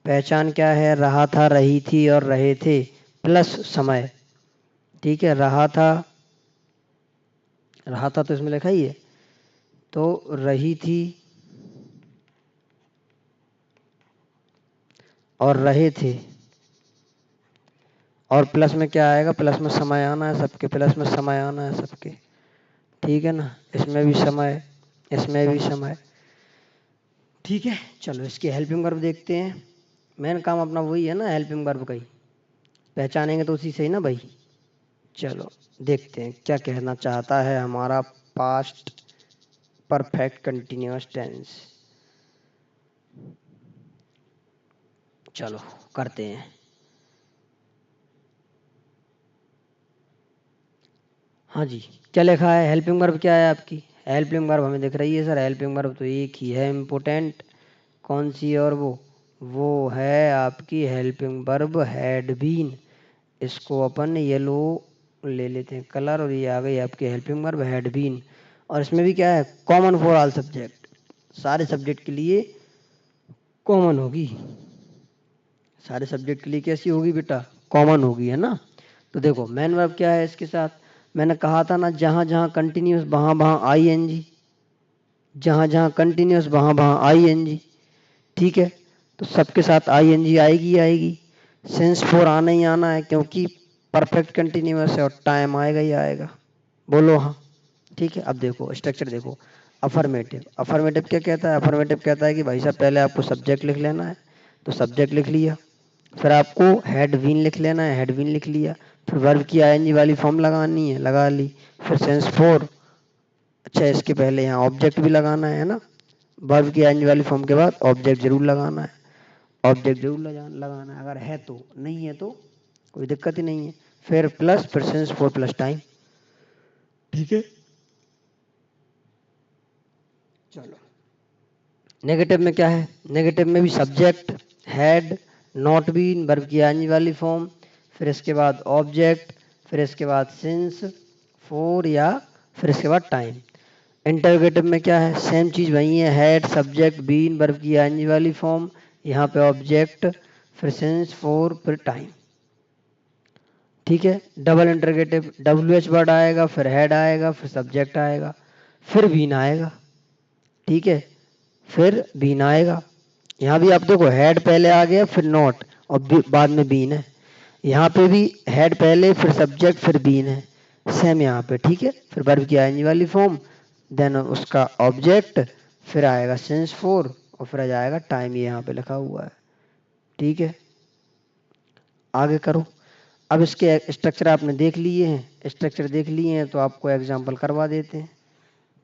पहचान क्या है? रहा था, रही थी और रहे थे प्लस समय। ठीक है, रहा था तो इसमें लिखा ही है, तो रही थी और रहे थे, और प्लस में क्या आएगा, प्लस में समय आना है सबके, प्लस में समय आना है सबके, ठीक है ना। इसमें भी समय, इसमें भी समय, ठीक है। चलो इसके हेल्पिंग वर्ब देखते हैं। मेन काम अपना वही है ना, हेल्पिंग वर्ब का ही, पहचानेंगे तो उसी से ही ना भाई। चलो देखते हैं क्या कहना चाहता है हमारा पास्ट परफेक्ट कंटिन्यूअस टेंस। चलो करते हैं। हाँ जी, क्या लिखा है, हेल्पिंग वर्ब क्या है आपकी, हेल्पिंग वर्ब हमें दिख रही है सर। हेल्पिंग वर्ब तो एक ही है इम्पोर्टेंट, कौन सी, और वो है आपकी हेल्पिंग वर्ब हैड बीन। इसको अपन येलो ले लेते हैं कलर, और ये आ गई आपकी हेल्पिंग वर्ब हैड बीन। और इसमें भी क्या है, कॉमन फॉर ऑल सब्जेक्ट, सारे सब्जेक्ट के लिए कॉमन होगी, सारे सब्जेक्ट के लिए कैसी होगी बेटा, कॉमन होगी, है ना। तो देखो मेन वर्ब क्या है इसके साथ, मैंने कहा था ना, जहां जहां कंटिन्यूस वहां वहां आई एन जी, जहां जहां कंटिन्यूस वहां वहां आई एन जी, ठीक है। तो सबके साथ आई एन जी आएगी ही आएगी। सिंस फोर आना ही आना है, क्योंकि परफेक्ट कंटिन्यूस है और टाइम आएगा ही आएगा। बोलो हाँ, ठीक है। अब देखो स्ट्रक्चर देखो, अफर्मेटिव, अफर्मेटिव क्या कहता है, अफर्मेटिव कहता है कि भाई साहब पहले आपको सब्जेक्ट लिख लेना है, तो सब्जेक्ट लिख लिया, फिर आपको हैड बीन लिख लेना है, हैड बीन लिख लिया, फिर वर्ब की आईएनजी वाली फॉर्म लगानी है, लगा ली, फिर सेंस फोर, अच्छा इसके पहले यहाँ ऑब्जेक्ट भी लगाना है ना, वर्ब की आईएनजी वाली फॉर्म के बाद ऑब्जेक्ट जरूर लगाना है, ऑब्जेक्ट जरूर लगाना है, अगर है तो, नहीं है तो कोई दिक्कत ही नहीं है। फिर प्लस, फिर सेंस फोर प्लस टाइम, ठीक है। चलो नेगेटिव में क्या है, नेगेटिव में भी subject, had, not been, verb की आने वाली फॉर्म, फिर इसके बाद ऑब्जेक्ट, फिर इसके बाद सिंस, फोर, या फिर इसके बाद टाइम। इंटरोगेटिव में क्या है, सेम चीज़ वही है, हैड, सब्जेक्ट, बीन, वर्ब की आने वाली फॉर्म, यहाँ पे ऑब्जेक्ट, फिर सिंस, फोर, फिर टाइम, ठीक है। Double interrogative, W H word आएगा, फिर हैड आएगा, फिर सब्जेक्ट आएगा, फिर बीन आएगा, ठीक है, फिर बीन आएगा। यहाँ भी आप देखो हेड पहले आ गया, फिर नॉट, और बाद में बीन है। यहाँ पे भी हेड पहले, फिर सब्जेक्ट, फिर बीन है, सेम यहाँ पे, ठीक है। फिर वर्ब की आईएनजी वाली फॉर्म, देन उसका ऑब्जेक्ट, फिर आएगा सिंस फोर, और फिर आ जाएगा टाइम, ये यहाँ पे लिखा हुआ है, ठीक है। आगे करो। अब इसके स्ट्रक्चर आपने देख लिए हैं, स्ट्रक्चर देख लिए हैं तो आपको एग्जाम्पल करवा देते हैं,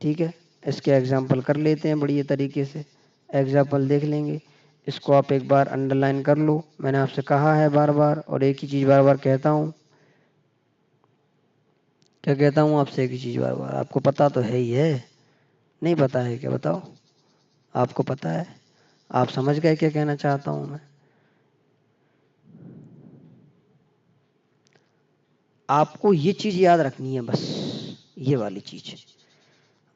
ठीक है। इसके एग्जाम्पल कर लेते हैं बढ़िया तरीके से, एग्जाम्पल देख लेंगे। इसको आप एक बार अंडरलाइन कर लो, मैंने आपसे कहा है बार बार, और एक ही चीज़ बार बार कहता हूँ, क्या कहता हूँ आपसे, एक ही चीज़ बार बार, आपको पता तो है ही है, नहीं पता है क्या, बताओ, आपको पता है, आप समझ गए क्या कहना चाहता हूँ मैं। आपको ये चीज़ याद रखनी है बस, ये वाली चीज़,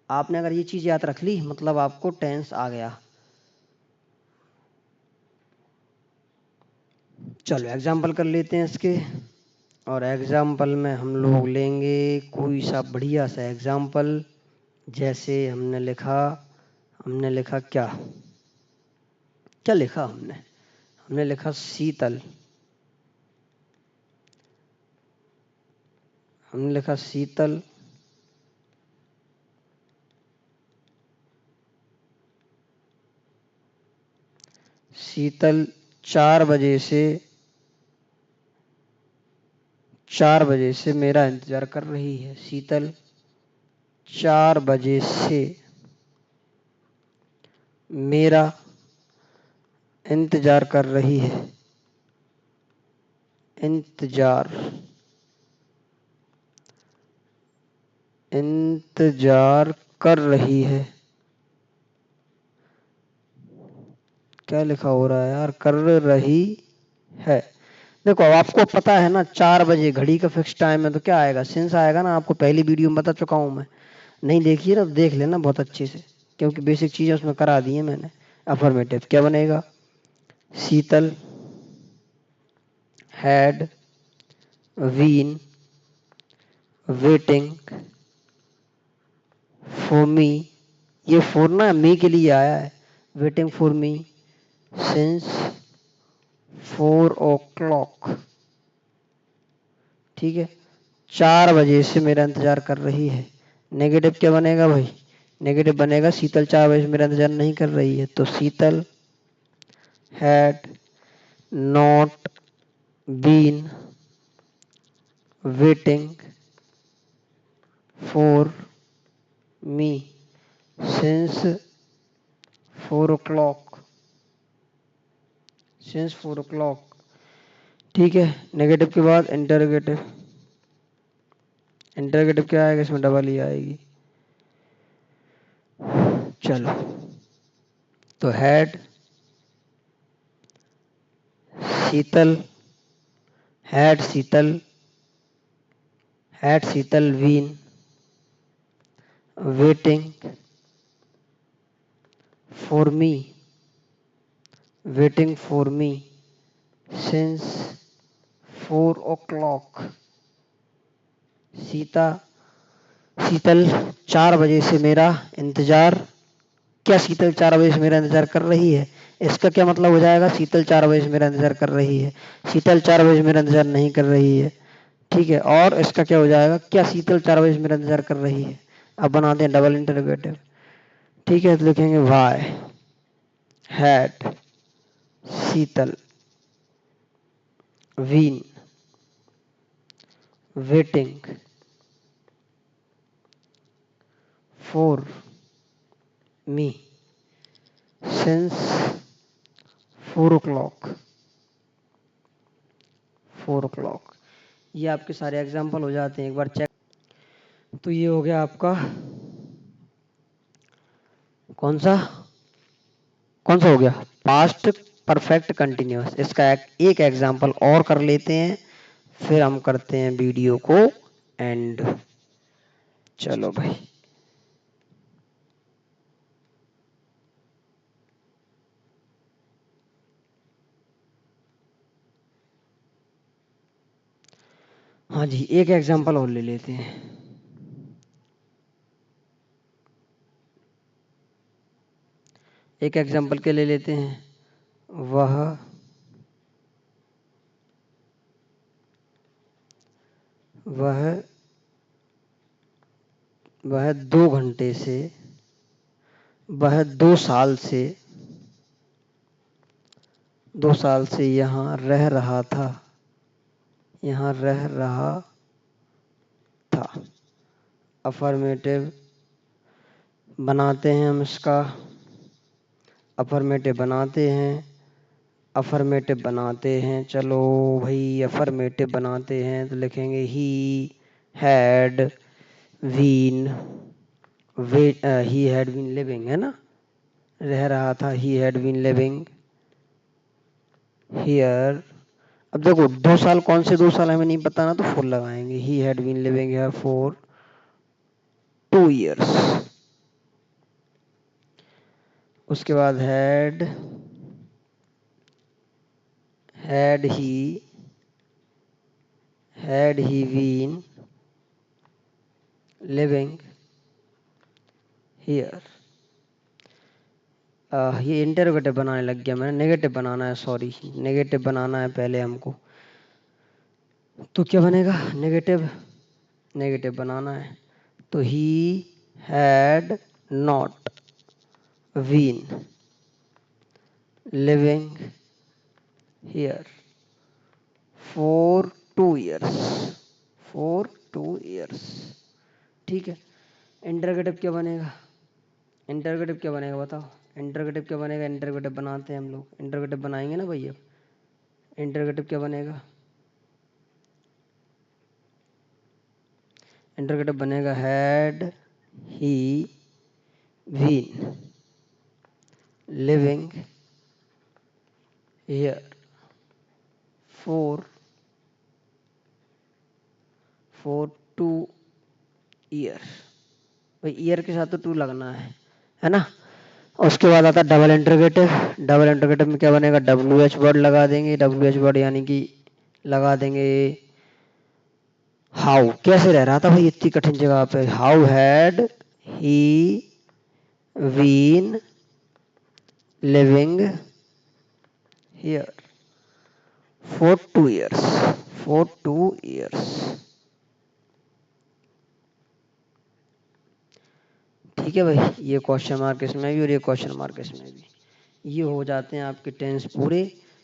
आपने अगर ये चीज़ याद रख ली मतलब आपको टेंस आ गया। चलो एग्जाम्पल कर लेते हैं इसके, और एग्जाम्पल में हम लोग लेंगे कोई सा बढ़िया सा एग्जाम्पल। जैसे हमने लिखा क्या, क्या लिखा हमने लिखा शीतल, हमने लिखा शीतल शीतल 4 बजे से 4 बजे से मेरा इंतजार कर रही है, शीतल 4 बजे से मेरा इंतजार कर रही है, इंतजार, इंतजार कर रही है, क्या लिखा हो रहा है यार, कर रही है। देखो अब आपको पता है ना 4 बजे घड़ी का फिक्स टाइम है, तो क्या आएगा, सिंस आएगा ना, आपको पहली वीडियो में बता चुका हूँ मैं, नहीं देखिए ना, देख लेना बहुत अच्छे से, क्योंकि बेसिक चीज़ें उसमें करा दी है मैंने। अफर्मेटिव क्या बनेगा, Sheetal had been waiting for me ये फोर ना मी के लिए आया है, waiting for me since 4 o'clock। ठीक है, 4 बजे से मेरा इंतजार कर रही है। नेगेटिव क्या बनेगा भाई? नेगेटिव बनेगा शीतल 4 बजे से मेरा इंतजार नहीं कर रही है, तो Sheetal had not been waiting for me since 4 o'clock। Since 4 o'clock। ठीक है, नेगेटिव के बाद इंटरोगेटिव। इंटरोगेटिव क्या आएगा इसमें? डबल ही आएगी। चलो, तो had Sheetal been waiting for me since 4 o'clock। Sheetal 4 बजे से मेरा इंतजार, क्या शीतल 4 बजे से मेरा इंतजार कर रही है? इसका क्या मतलब हो जाएगा? शीतल 4 बजे से मेरा इंतजार कर रही है, शीतल 4 बजे से मेरा इंतजार नहीं कर रही है। ठीक है, और इसका क्या हो जाएगा? क्या शीतल 4 बजे से मेरा इंतजार कर रही है? अब बनाते हैं डबल इंटरोगेटिव। ठीक है, तो लिखेंगे why had Sheetal been waiting for me since 4 o'clock। ये आपके सारे एग्जाम्पल हो जाते हैं, एक बार चेक। तो ये हो गया आपका कौन सा हो गया? Past perfect continuous. इसका एक एग्जाम्पल और कर लेते हैं, फिर हम करते हैं वीडियो को एंड। चलो भाई, हाँ जी, एक एग्जाम्पल और ले लेते हैं। एक एग्जाम्पल के ले लेते हैं। वह 2 घंटे से, वह 2 साल से 2 साल से यहाँ रह रहा था। अफर्मेटिव बनाते हैं हम इसका, अफर्मेटिव बनाते हैं। चलो भाई, अफर्मेटिव बनाते हैं तो लिखेंगे ही हैड बीन लिविंग, है ना? रह रहा था, he had been living here. अब देखो 2 साल कौन से 2 साल हमें नहीं पता ना, तो फुल लगाएंगे। He had been living here for 2 years। उसके बाद had he been living here. ये इंटरोगेटिव बनाने लग गया मैंने, नेगेटिव बनाना है, सॉरी, नेगेटिव बनाना है पहले हमको। तो क्या बनेगा? नेगेटिव बनाना है, तो he had not been living here for 2 years। ठीक है, इंटरोगेटिव क्या बनेगा? बताओ, इंटरोगेटिव क्या बनेगा? इंटरोगेटिव बनाते हैं हम लोग, इंटरोगेटिव बनाएंगे ना भैया। इंटरोगेटिव क्या बनेगा? इंटरोगेटिव बनेगा had he been living here for 2 years। भाई ईयर के साथ तो 2 लगना है ना? उसके बाद आता है डबल इंटरोगेटिव। डबल इंटरोगेटिव में क्या बनेगा? WH वर्ड लगा देंगे। WH वर्ड यानी कि लगा देंगे हाउ। कैसे रह रहा था भाई इतनी कठिन जगह पे? How had he been living here for 2 years. For 2 years. ठीक है भाई, ये क्वेश्चन मार्क इसमें भी और ये क्वेश्चन मार्क इसमें भी। ये हो जाते हैं आपके टेंस पूरे,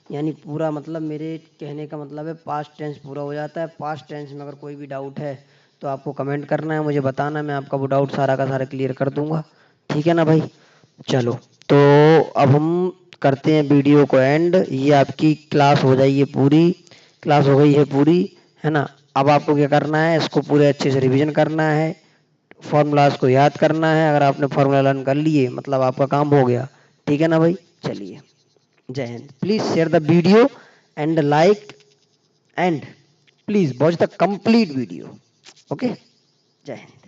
यानी पूरा मतलब मेरे कहने का मतलब है पास्ट टेंस पूरा हो जाता है। पास्ट टेंस में अगर कोई भी डाउट है तो आपको कमेंट करना है, मुझे बताना, मैं आपका वो डाउट सारा का सारा क्लियर कर दूंगा। ठीक है ना भाई। चलो तो अब हम करते हैं वीडियो को एंड। ये आपकी क्लास हो जाएगी पूरी, क्लास हो गई है पूरी, है ना। अब आपको क्या करना है, इसको पूरे अच्छे से रिवीजन करना है, फॉर्मूलाज को याद करना है। अगर आपने फॉर्मूला लर्न कर लिए मतलब आपका काम हो गया। ठीक है ना भाई। चलिए, जय Hind. Please share the video and like and please watch the complete video. Okay, जय हिंद।